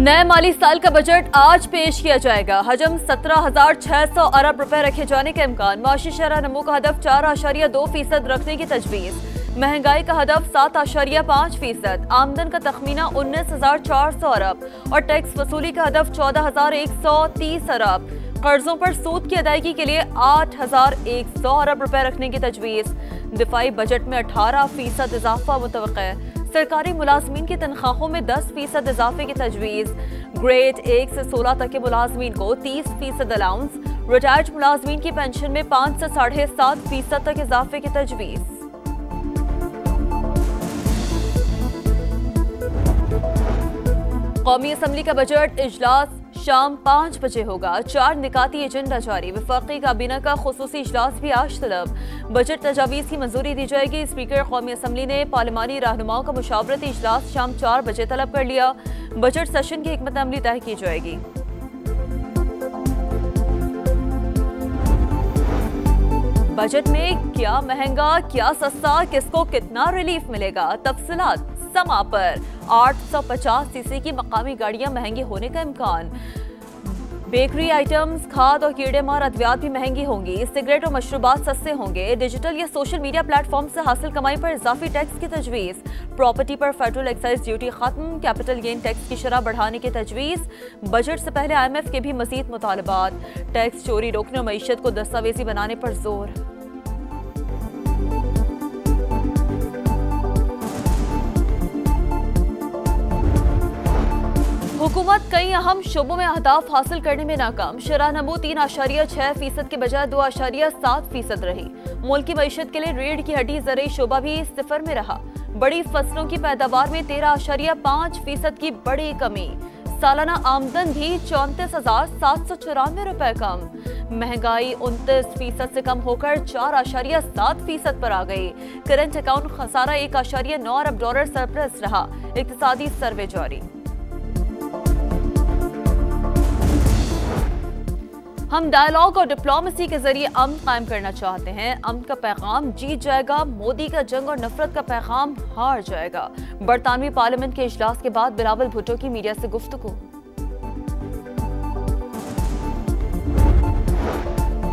नए माली साल का बजट आज पेश किया जाएगा। हजम 17,600 अरब रुपए रखे जाने का इम्कान। माशी शरह नमो का हदफ 4.2% रखने की तजवीज़। महंगाई का हदफ 7.5%। आमदन का तखमीना 19,400 अरब और टैक्स वसूली का हदफ 14,130 अरब। कर्जों पर सूद की अदायगी के लिए 8,100 अरब रुपए रखने की तजवीज़। दिफाई बजट में 18% इजाफा मुतवक्के। सरकारी मुलाजमीन की तनख्वाहों में 10% इजाफे की तजवीज़। ग्रेड 1 से 16 तक के मुलाजमीन को 30% अलाउंस। रिटायर्ड मुलाजमीन की पेंशन में 5 से 7.5% तक इजाफे की तजवीज़। कौमी असम्बली का बजट इजलास शाम 5 बजे होगा। 4 निकाती एजेंडा जारी। वफाकी काबीना का खुसूसी इजलास भी आज तलब। बजट तजावीज़ की मंजूरी दी जाएगी। स्पीकर कौमी असम्बली ने पार्लिमानी रहनुमाओं का मुशावरती इजलास शाम 4 बजे तलब कर लिया। बजट सेशन की हिकमत अमली तय की जाएगी। बजट में क्या महंगा क्या सस्ता, किसको कितना रिलीफ मिलेगा, तफसीलात समा पर। 850 की मकामी गाड़ियां महंगी होने का इम्कान। बेकरी आइटम्स, खाद और कीड़े मार अद्वियात भी महंगी होंगी। सिगरेट और मशरूबात सस्ते होंगे। डिजिटल या सोशल मीडिया प्लेटफॉर्म से हासिल कमाई पर इजाफी टैक्स की तजवीज़। प्रॉपर्टी पर फेडरल एक्साइज ड्यूटी खत्म। कैपिटल गेन टैक्स की शरह बढ़ाने की तजवीज़। बजट से पहले IMF के भी मजीद मुतालबात। टैक्स चोरी रोकने और मईशत को दस्तावेजी बनाने पर जोर। हुकूमत कई अहम शोबों में अहदाफ हासिल करने में नाकाम। शरह नमो 3.6% के बजाय 2.7% रही। मुल्क की मईशत के लिए रीढ़ की हड्डी ज़रूरी शोबा भी सिफर में रहा। बड़ी फसलों की पैदावार में 13.5% की बड़ी कमी। सालाना आमदन भी 34,794 रुपए कम। महंगाई 29% से कम होकर 4.7% पर आ गई। करंट अकाउंट खसारा 1.9 अरब डॉलर सरप्लस रहा। इक्तिसादी सर्वे जारी। हम डायलॉग और डिप्लोमेसी के जरिए अमन कायम करना चाहते हैं। अमन का पैगाम जीत जाएगा। मोदी का जंग और नफरत का पैगाम हार जाएगा। बरतानवी पार्लियामेंट के इजलास के बाद बिलावल भुट्टो की मीडिया से गुफ्तगू।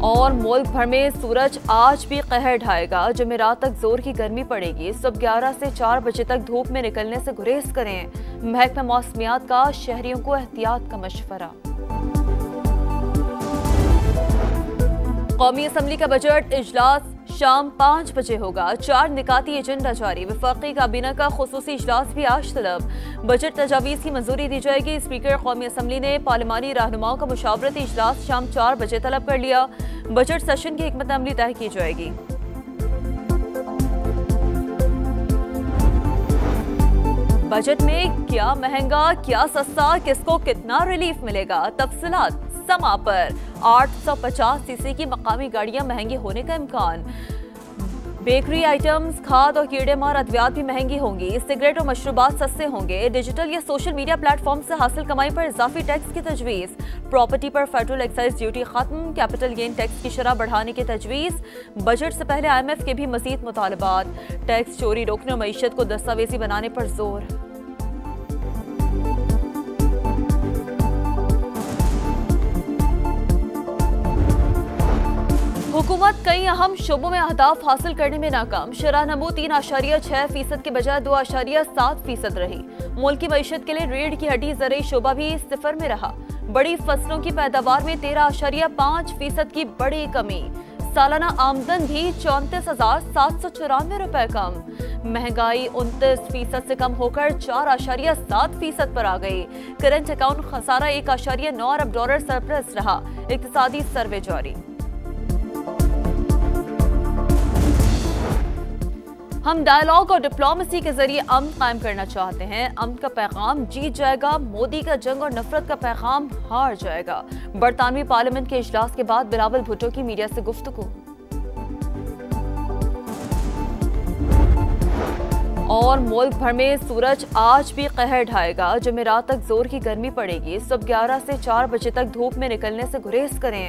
और मुल्क भर में सूरज आज भी कहर ढाएगा। जुमेरात तक जोर की गर्मी पड़ेगी। सुबह 11 से 4 बजे तक धूप में निकलने से गुरेज करें। महकमा मौसमियात का शहरियों को एहतियात का मशवरा। कौमी असम्बली का बजट इजलास शाम 5 बजे होगा। 4 निकाती एजेंडा जारी। वफाकी काबीना का खुसूसी इजलास भी आज तलब। बजट तजावीज़ की मंजूरी दी जाएगी। स्पीकर कौमी असम्बली ने पार्लिमानी रहनुमाओं का मुशावरती इजलास शाम 4 बजे तलब कर लिया। बजट सेशन की हिकमत अमली तय की जाएगी। बजट में क्या महंगा क्या सस्ता, किसको कितना रिलीफ मिलेगा, तफसीलात समा पर। 850 की मकामी गाड़ियां महंगी होने का इम्कान। बेकरी आइटम्स, खाद और कीड़े मार अद्वियात भी महंगी होंगी। सिगरेट और मशरूबात सस्ते होंगे। डिजिटल या सोशल मीडिया प्लेटफॉर्म से हासिल कमाई पर इजाफी टैक्स की तजवीज़। प्रॉपर्टी पर फेडरल एक्साइज ड्यूटी खत्म। कैपिटल गेन टैक्स की शरह बढ़ाने की तजवीज़। बजट से पहले IMF के भी मजीद मुतालबात। टैक्स चोरी रोकने और मईशत को दस्तावेजी बनाने पर जोर। हुकूमत कई अहम शोबों में अहदाफ हासिल करने में नाकाम। शरह नमो 3.6% के बजाय 2.7% रही। मुल्क की मईशत के लिए रीढ़ की हड्डी ज़रूरी शोबा भी सिफर में रहा। बड़ी फसलों की पैदावार में 13.5% की बड़ी कमी। सालाना आमदन भी 34,794 रुपए कम। महंगाई 29% से कम होकर 4.7% पर आ गई। करंट अकाउंट खसारा 1.9 अरब डॉलर सरप्लस रहा। इक्तिसादी सर्वे जारी। हम डायलॉग और डिप्लोमेसी के जरिए अमन कायम करना चाहते हैं। अमन का पैगाम जीत जाएगा। मोदी का जंग और नफरत का पैगाम हार जाएगा। बरतानवी पार्लियामेंट के इजलास के बाद बिलावल भुट्टो की मीडिया से गुफ्तगू। और मुल्क भर में सूरज आज भी कहर ढाएगा। जुमेरात तक जोर की गर्मी पड़ेगी। सुबह 11 से 4 बजे तक धूप में निकलने से गुरेज करें।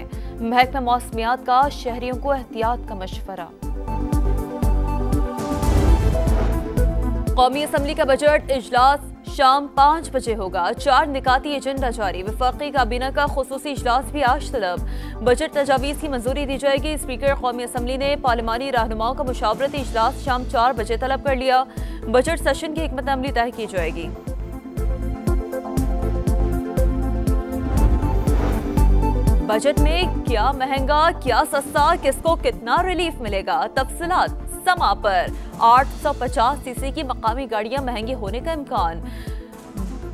महकमा मौसमियात का शहरियों को एहतियात का मशवरा। कौमी असम्बली का बजट इजलास शाम 5 बजे होगा। 4 निकाती एजेंडा जारी। वफाकी काबीना का खुसूसी इजलास भी आज तलब। बजट तजावीज़ की मंजूरी दी जाएगी। स्पीकर कौमी असम्बली ने पार्लिमानी रहनुमाओं का मुशावरती इजलास शाम 4 बजे तलब कर लिया। बजट सेशन की हिकमत अमली तय की जाएगी। बजट में क्या महंगा क्या सस्ता, किसको कितना रिलीफ मिलेगा, तफसीलात समा पर। 850 की मकामी गाड़ियां महंगी होने का इम्कान।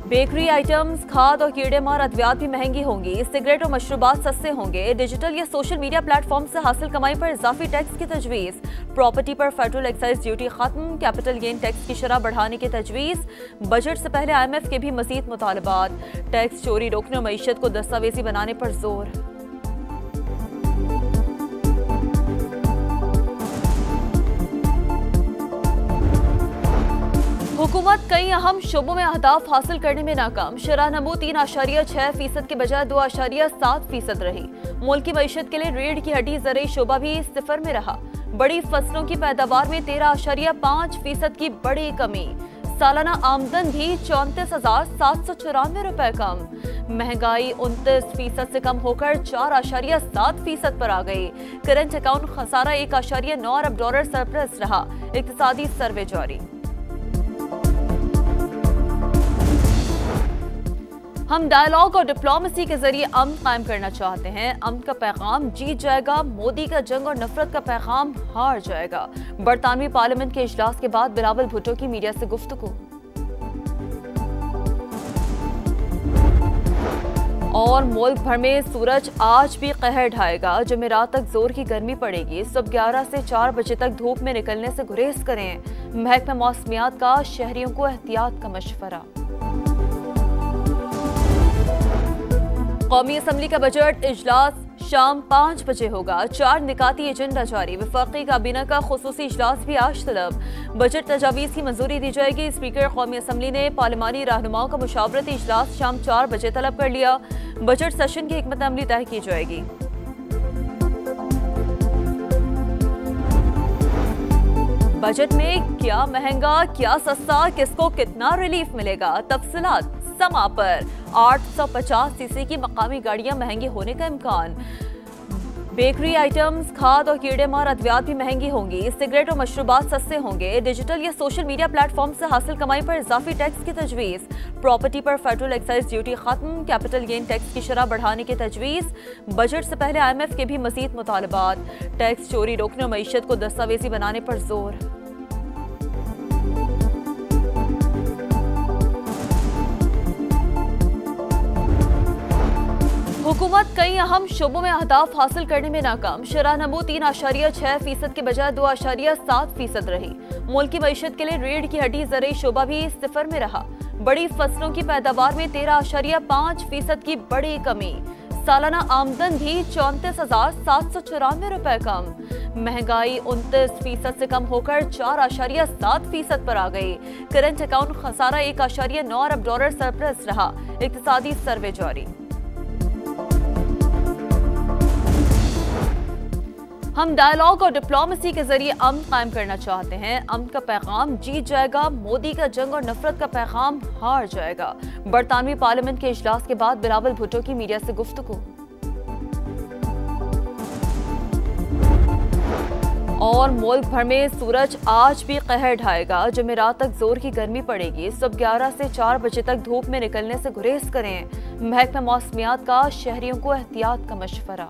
बेकरी आइटम्स, खाद और कीड़े मार अद्वियात भी महंगी होंगी। सिगरेट और मशरूबात सस्ते होंगे। डिजिटल या सोशल मीडिया प्लेटफॉर्म से हासिल कमाई पर इजाफी टैक्स की तजवीज़। प्रॉपर्टी पर फेडरल एक्साइज ड्यूटी खत्म। कैपिटल गेन टैक्स की शरह बढ़ाने की तजवीज़। बजट से पहले IMF के भी मजीद मुतालबात। टैक्स चोरी रोकने और मईशत को दस्तावेजी बनाने पर जोर। हुकूमत कई अहम शोबों में अहदाफ हासिल करने में नाकाम। शरह नमू 3.6% के बजाय 2.7% रही। मुल्क की मईशत के लिए रीढ़ की हड्डी ज़रूरी शोबा भी सिफर में रहा। बड़ी फसलों की पैदावार में 13.5% की बड़ी कमी। सालाना आमदन भी 34,794 रुपए कम। महंगाई 29% से कम होकर 4.7% पर आ गई। करंट अकाउंट खसारा 1.9 अरब डॉलर सरप्लस रहा। इक्तिसादी सर्वे जारी। हम डायलॉग और डिप्लोमेसी के जरिए अमन कायम करना चाहते हैं। अमन का पैगाम जीत जाएगा। मोदी का जंग और नफरत का पैगाम हार जाएगा। बरतानवी पार्लियामेंट के इजलास के बाद बिलावल भुट्टो की मीडिया से गुफ्तगू। और मुल्क भर में सूरज आज भी कहर ढाएगा। जुमेरात तक जोर की गर्मी पड़ेगी। सुबह 11 से 4 बजे तक धूप में निकलने से गुरेज करें। महकमा मौसमियात का शहरियों को एहतियात का मशवरा। कौमी असम्बली का बजट इजलास शाम 5 बजे होगा। 4 निकाती एजेंडा जारी। वफाकी काबीना का खुसूसी इजलास भी आज तलब। बजट तजावीज़ की मंजूरी दी जाएगी। स्पीकर कौमी असम्बली ने पार्लिमानी रहनुमाओं का मुशावरती इजलास शाम 4 बजे तलब कर लिया। बजट सेशन की हिकमत अमली तय की जाएगी। बजट में क्या महंगा क्या सस्ता, किसको कितना रिलीफ मिलेगा, तफसीलात समा पर। 850 की मकामी गाड़ियां महंगी होने का इम्कान। बेकरी आइटम्स, खाद और कीड़े मार अद्वियात भी महंगी होंगी। सिगरेट और मशरूबात सस्ते होंगे। डिजिटल या सोशल मीडिया प्लेटफॉर्म से हासिल कमाई पर इजाफी टैक्स की तजवीज़। प्रॉपर्टी पर फेडरल एक्साइज ड्यूटी खत्म। कैपिटल गेन टैक्स की शरह बढ़ाने की तजवीज़। बजट से पहले IMF के भी मजीद मुतालबात। टैक्स चोरी रोकने और मईशत को दस्तावेजी बनाने पर जोर। हुकूमत कई अहम शोबों में अहदाफ हासिल करने में नाकाम। शरह नमू 3.6% के बजाय 2.7% रही। मुल्क की मईशत के लिए रीढ़ की हड्डी ज़रूरी शोबा भी सिफर में रहा। बड़ी फसलों की पैदावार में 13.5% की बड़ी कमी। सालाना आमदन भी 34,794 रुपए कम। महंगाई 29% से कम होकर 4.7% पर आ गई। करंट अकाउंट खसारा 1.9 अरब डॉलर सरप्लस रहा। इक्तिसादी सर्वे जारी। हम डायलॉग और डिप्लोमेसी के जरिए अमन कायम करना चाहते हैं। अमन का पैगाम जीत जाएगा। मोदी का जंग और नफरत का पैगाम हार जाएगा। बरतानवी पार्लियामेंट के इजलास के बाद बिलावल भुट्टो की मीडिया से गुफ्तगू। और मुल्क भर में सूरज आज भी कहर ढाएगा। जुमेरात तक जोर की गर्मी पड़ेगी। सुबह 11 से 4 बजे तक धूप में निकलने से गुरेज करें। महकमा मौसमियात का शहरियों को एहतियात का मशवरा।